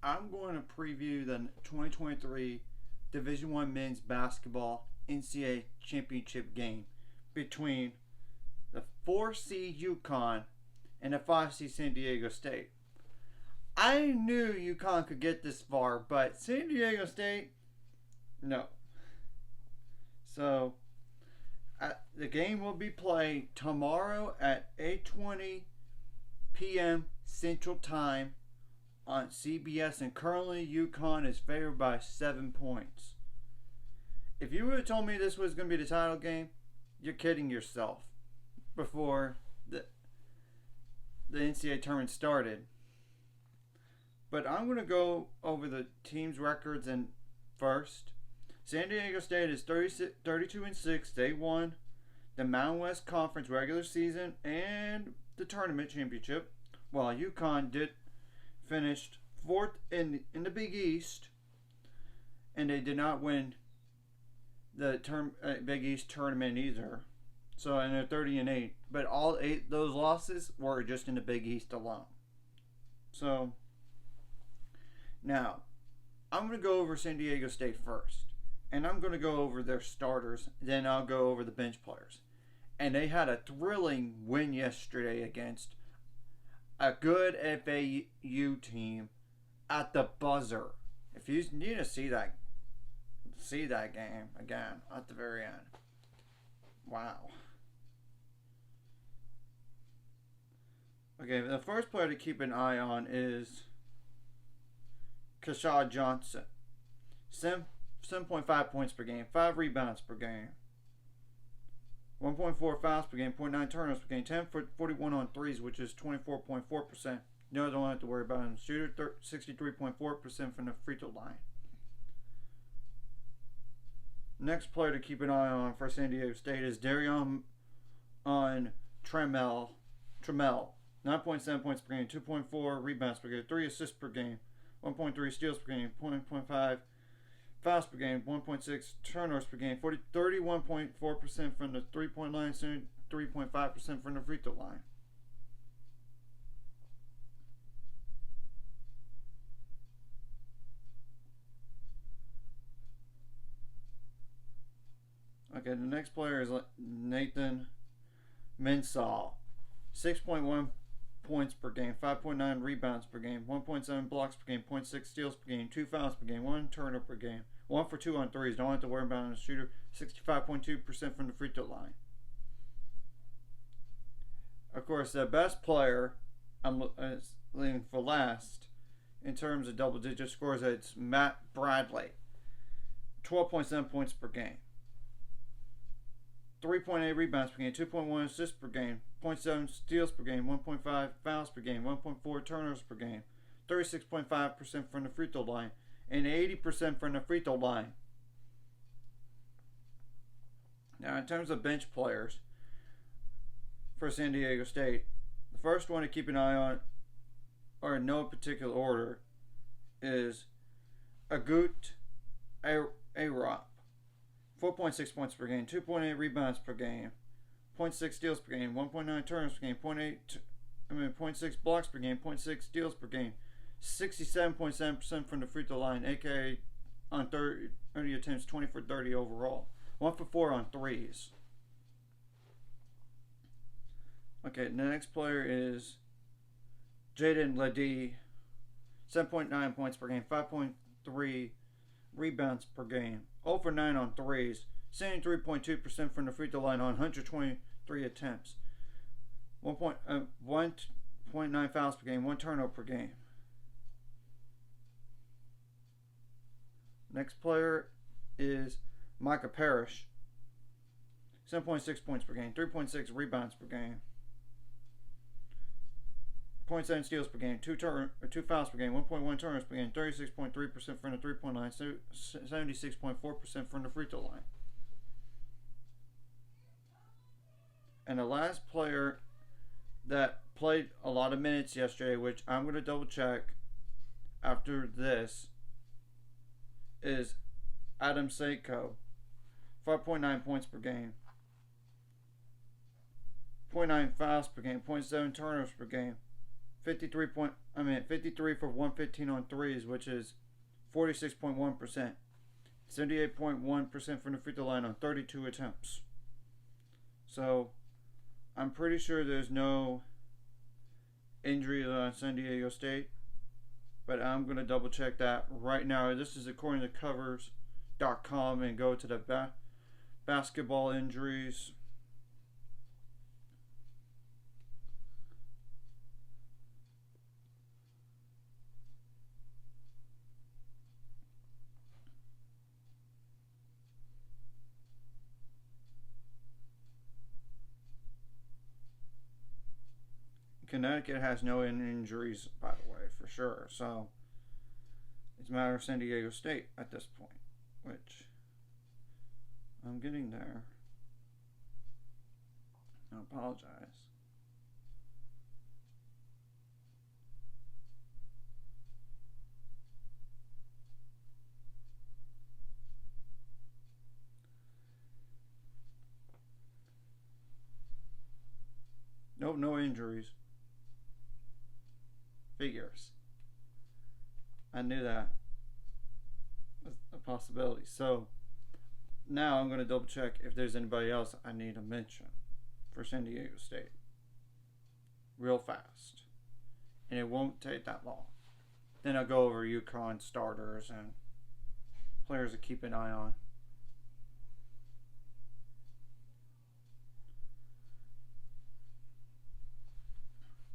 I'm going to preview the 2023 Division I men's basketball NCAA championship game between the 4 seed UConn and the 5 seed San Diego State. I knew UConn could get this far, but San Diego State, no. So, the game will be played tomorrow at 8:20 p.m. Central Time on CBS, and currently UConn is favored by 7 points. If you would have told me this was going to be the title game, you're kidding yourself before the NCAA tournament started. But I'm going to go over the team's records and first. San Diego State is 32-6. They won the Mountain West Conference regular season and the tournament championship, while UConn finished fourth in the Big East, and they did not win the Big East tournament either. So, and they're 30-8, but all 8 those losses were just in the Big East alone. So, now I'm going to go over San Diego State first, and I'm going to go over their starters. Then I'll go over the bench players, and they had a thrilling win yesterday against a good FAU team at the buzzer. If you need to see that game again at the very end. Wow. Okay, the first player to keep an eye on is Keshad Johnson. 7.5 points per game, 5 rebounds per game, 1.4 fouls per game, 0.9 turnovers per game, 10 for 41 on threes, which is 24.4%. You don't have to worry about him. Shooter 63.4% from the free throw line. Next player to keep an eye on for San Diego State is Darion Trammell. 9.7 points per game, 2.4 rebounds per game, 3 assists per game, 1.3 steals per game, 0.5 fouls per game, 1.6 turnovers per game, 31.4% from the 3-point line, 3.5% from the free throw line. Okay, the next player is Nathan Mensah. 6.1 points per game, 5.9 rebounds per game, 1.7 blocks per game, 0.6 steals per game, 2 fouls per game, 1 turnover per game, 1 for 2 on threes. Don't have to worry about him. Shooter 65.2% from the free throw line. Of course, the best player I'm leaving for last in terms of double-digit scores, it's Matt Bradley. 12.7 points per game, 3.8 rebounds per game, 2.1 assists per game, 0.7 steals per game, 1.5 fouls per game, 1.4 turnovers per game, 36.5% from the free throw line, and 80% from the free throw line. Now, in terms of bench players for San Diego State, the first one to keep an eye on, or in no particular order, is Agut Arop. 4.6 points per game, 2.8 rebounds per game, 0.6 steals per game, 1.9 turnovers per game, 0.6 blocks per game, 0.6 steals per game, 67.7% from the free throw line, aka on 30 attempts, 20 for 30 overall, 1 for 4 on threes. Okay, the next player is Jaden Ledee. 7.9 points per game, 5.3 rebounds per game, 0 for 9 on threes, 73.2% from the free throw line on 123 attempts, 1.9 fouls per game, 1 turnover per game. Next player is Micah Parrish. 7.6 points per game, 3.6 rebounds per game, 0.7 steals per game, 2 fouls per game, 1.1 turnovers per game, 36.3% from the 3-point line, 76.4% from the free throw line. And the last player that played a lot of minutes yesterday, which I'm going to double check after this, is Adam Seiko. 5.9 points per game, 0.9 fouls per game, 0.7 turnovers per game, 53 for 115 on threes, which is 46.1%. 78.1% from the free throw line on 32 attempts. So, I'm pretty sure there's no injuries on San Diego State, but I'm going to double check that right now. This is according to covers.com, and go to the basketball injuries. Connecticut has no injuries, by the way, for sure. So it's a matter of San Diego State at this point, which I'm getting there. I apologize. Nope, no injuries. Figures. I knew that was a possibility. So now I'm going to double check if there's anybody else I need to mention for San Diego State real fast, and it won't take that long. Then I'll go over UConn starters and players to keep an eye on,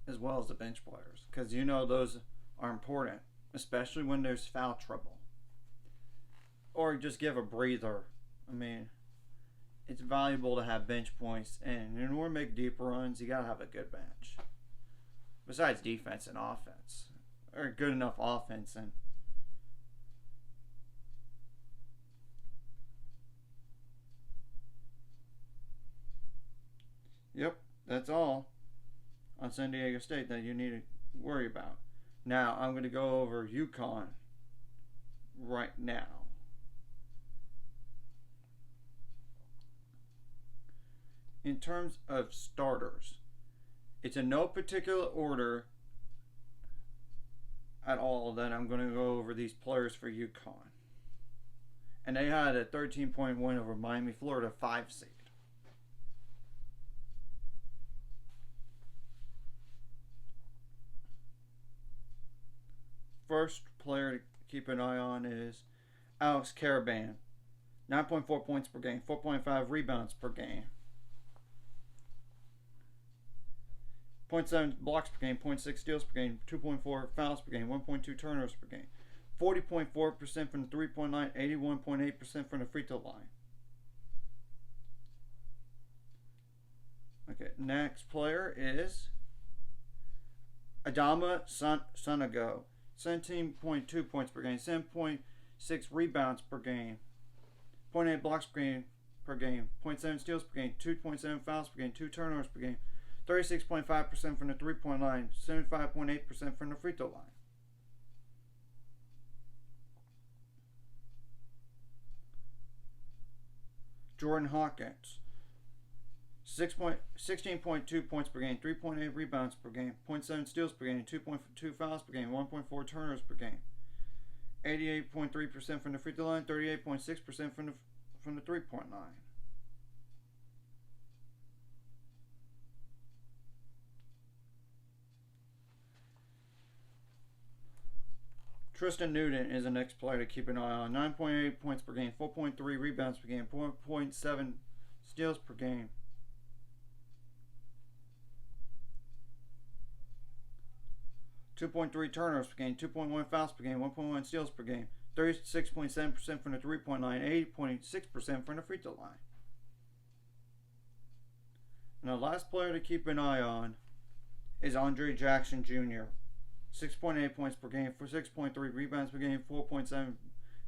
as well as the bench players, because those are important, especially when there's foul trouble, or just give a breather. I mean, it's valuable to have bench points, and in order to make deep runs, you gotta have a good bench. Besides defense and offense, or good enough offense. And yep, that's all on San Diego State that you need to worry about. Now I'm going to go over UConn right now. In terms of starters, it's in no particular order at all that I'm going to go over these players for UConn. And they had a 13-point win over Miami, Florida, 5 seed. First player to keep an eye on is Alex Caravan. 9.4 points per game, 4.5 rebounds per game, 0.7 blocks per game, 0.6 steals per game, 2.4 fouls per game, 1.2 turnovers per game, 40.4% from the 3-point line, 81.8% from the free throw line. Okay, next player is Adama Sanago. 17.2 points per game, 7.6 rebounds per game, 0.8 blocks per game, 0.7 steals per game, 2.7 fouls per game, 2 turnovers per game, 36.5% from the 3-point line, 75.8% from the free throw line. Jordan Hawkins. 16.2 points per game, 3.8 rebounds per game, 0.7 steals per game, 2.2 fouls per game, 1.4 turnovers per game. 88.3% from the free throw line, 38.6% from the 3-point line. Tristan Newton is the next player to keep an eye on. 9.8 points per game, 4.3 rebounds per game, 4.7 steals per game. 2.3 turnovers per game, 2.1 fouls per game, 1.1 steals per game, 36.7% from the 3-point line, 80.6% from the free throw line. And the last player to keep an eye on is Andre Jackson Jr. 6.8 points per game, for 6.3 rebounds per game, 4.7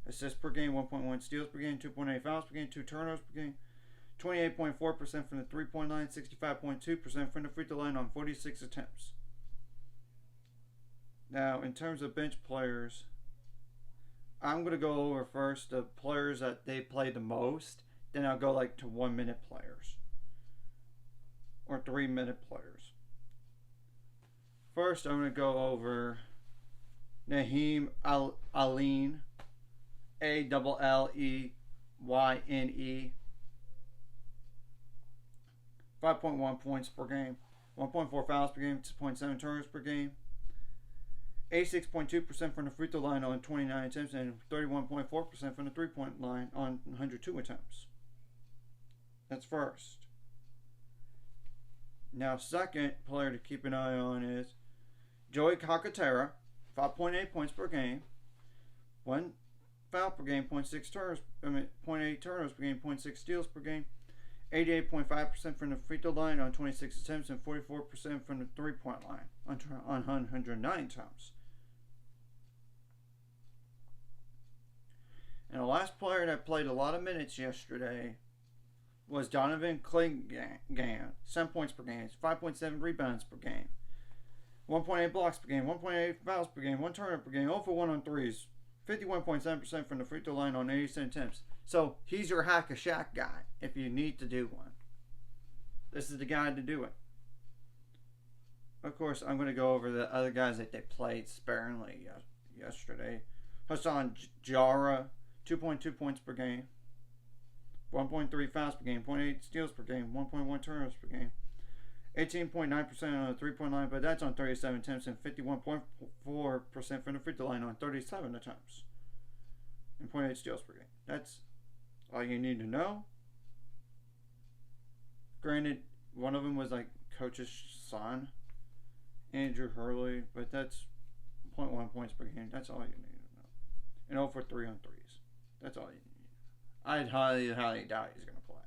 assists per game, 1.1 steals per game, 2.8 fouls per game, 2 turnovers per game, 28.4% from the 3-point line, 65.2% from the free throw line on 46 attempts. Now, in terms of bench players, I'm going to go over first the players that they play the most. Then I'll go to 1-minute players or 3-minute players. First, I'm going to go over Naheem Aline, Alleyyne, 5.1 points per game, 1.4 fouls per game, 2.7 turnovers per game, 86.2% from the free throw line on 29 attempts, and 31.4% from the 3-point line on 102 attempts. That's first. Now, second player to keep an eye on is Joey Calcaterra, 5.8 points per game, 1 foul per game, 0.8 turnovers per game, 0.6 steals per game, 88.5% from the free throw line on 26 attempts, and 44% from the 3-point line on 109 attempts. And the last player that played a lot of minutes yesterday was Donovan Clingan, 7 points per game, 5.7 rebounds per game, 1.8 blocks per game, 1.8 fouls per game, 1 turnover per game, 0 for 1 on threes, 51.7% from the free throw line on 87 attempts. So he's your hack a Shaq guy if you need to do one. This is the guy to do it. Of course, I'm going to go over the other guys that they played sparingly yesterday. Hassan Jara, 2.2 points per game, 1.3 fouls per game, 0.8 steals per game, 1.1 turnovers per game, 18.9% on the 3-point line, but that's on 37 attempts, and 51.4% from the free throw line on 37 attempts, and 0.8 steals per game. That's all you need to know. Granted, one of them was like coach's son, Andrew Hurley, but that's 0.1 points per game. That's all you need to know. And 0 for 3 on threes. That's all you need. I'd highly doubt he's going to play.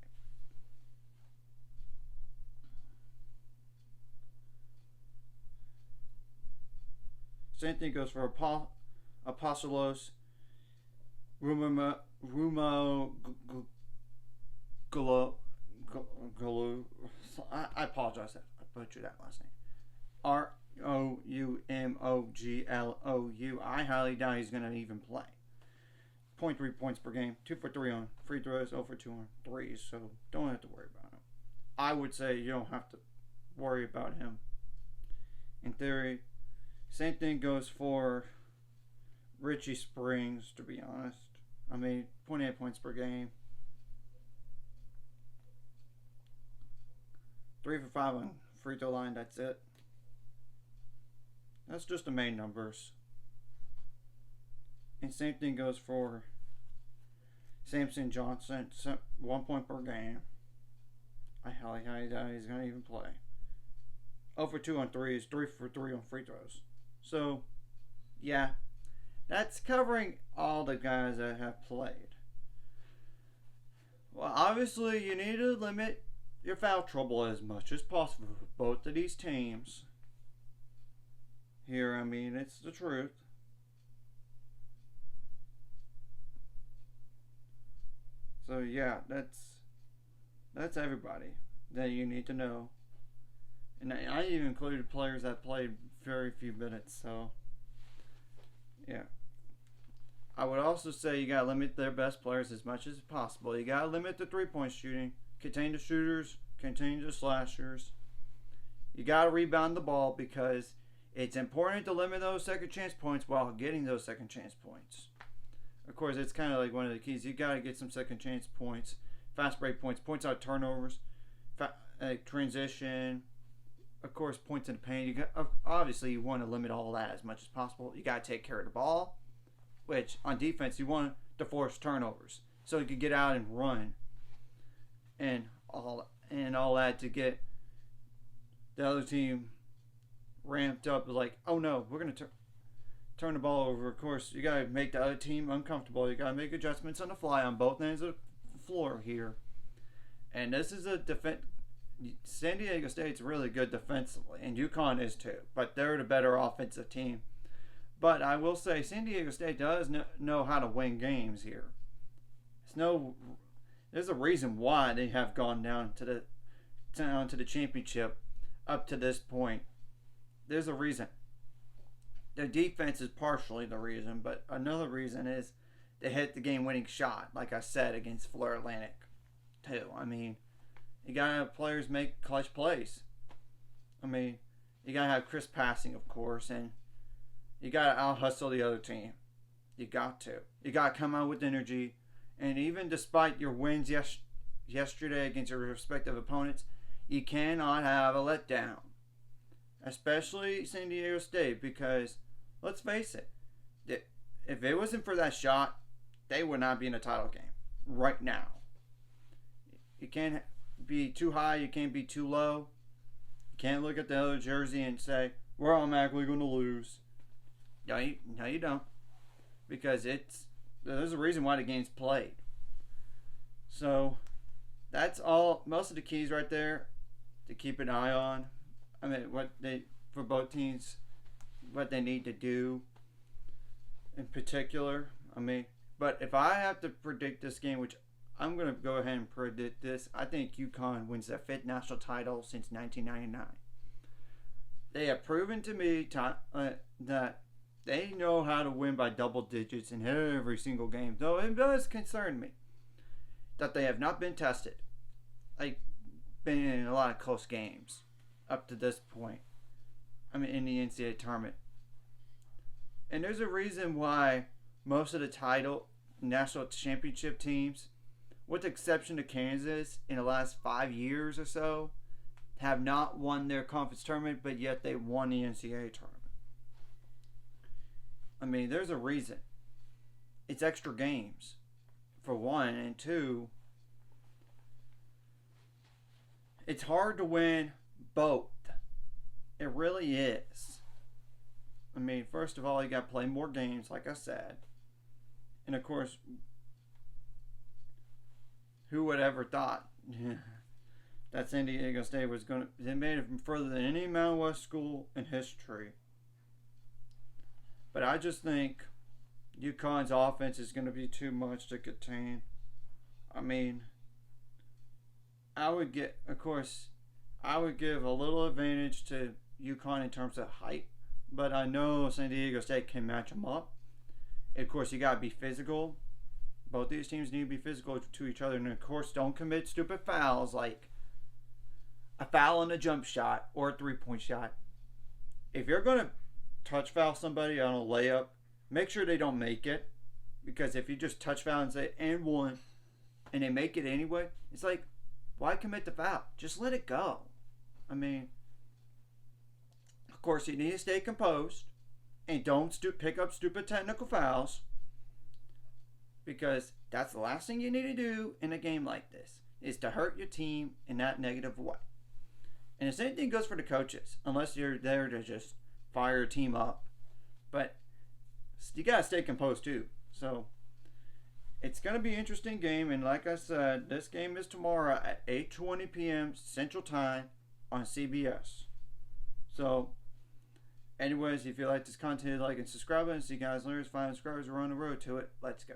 Same thing goes for Apostolos Rumo I apologize. I butchered that last name. Roumogloou. I highly doubt he's going to even play. 0.3 points per game, 2 for 3 on free throws, 0 for 2 on threes, so don't have to worry about him. I would say you don't have to worry about him. In theory, same thing goes for Richie Springs, to be honest. 0.8 points per game. 3 for 5 on free throw line, that's it. That's just the main numbers. And same thing goes for Samson Johnson, 1 point per game. I highly doubt he's going to even play. 0 for 2 on threes, 3 for 3 on free throws. So, yeah, that's covering all the guys that have played. Well, obviously, you need to limit your foul trouble as much as possible for both of these teams. Here, it's the truth. So yeah, that's everybody that you need to know. And I even included players that played very few minutes, so yeah. I would also say you gotta limit their best players as much as possible. You gotta limit the 3-point shooting, contain the shooters, contain the slashers. You gotta rebound the ball because it's important to limit those second chance points while getting those second chance points. Of course, it's kind of like one of the keys. You got to get some second chance points, fast break points, points out turnovers, transition. Of course, points in the paint. Obviously, you want to limit all that as much as possible. You got to take care of the ball, which on defense you want to force turnovers so you can get out and run, and all that to get the other team ramped up. Like, oh no, we're gonna turn the ball over. Of course, you got to make the other team uncomfortable. You got to make adjustments on the fly on both ends of the floor here. And this is a San Diego State's really good defensively, and UConn is too. But they're the better offensive team. But I will say San Diego State does know how to win games here. There's a reason why they have gone down to the championship up to this point. There's a reason. Their defense is partially the reason, but another reason is they hit the game-winning shot, like I said, against Florida Atlantic, too. You got to have players make clutch plays. You gotta have crisp passing, of course, and you gotta out hustle the other team. You got to. You gotta come out with energy, and even despite your wins yesterday against your respective opponents, you cannot have a letdown, especially San Diego State, because let's face it, if it wasn't for that shot, they would not be in a title game right now. You can't be too high, you can't be too low. You can't look at the other jersey and say, we're automatically going to lose. No, you don't. Because there's a reason why the game's played. So, that's all, most of the keys right there to keep an eye on. I mean, for both teams, what they need to do in particular. I mean, but if I have to predict this game, which I'm going to go ahead and predict this, I think UConn wins their 5th national title since 1999. They have proven to me that they know how to win by double digits in every single game. Though it does concern me that they have not been tested. Like, been in a lot of close games up to this point. I mean, in the NCAA tournament. And there's a reason why most of the national championship teams, with the exception of Kansas, in the last 5 years or so, have not won their conference tournament, but yet they won the NCAA tournament. I mean, there's a reason. It's extra games, for one, and two, it's hard to win both. It really is. I mean, first of all, you got to play more games, like I said. And of course, who would ever thought that San Diego State was going to... They made it further than any Mountain West school in history. But I just think UConn's offense is going to be too much to contain. I mean, I would give a little advantage to UConn in terms of height. But I know San Diego State can match them up. Of course, you got to be physical. Both these teams need to be physical to each other. And, of course, don't commit stupid fouls like a foul on a jump shot or a three-point shot. If you're going to touch foul somebody on a layup, make sure they don't make it. Because if you just touch foul and say, and one, and they make it anyway, it's like, why commit the foul? Just let it go. I mean, of course, you need to stay composed and don't pick up stupid technical fouls, because that's the last thing you need to do in a game like this, is to hurt your team in that negative way. And the same thing goes for the coaches, unless you're there to just fire your team up. But you got to stay composed too. So it's going to be an interesting game. And like I said, this game is tomorrow at 8:20 p.m. Central Time on CBS. So anyways, if you like this content, like and subscribe, and see you guys later. 5 subscribers, we're on the road to it. Let's go.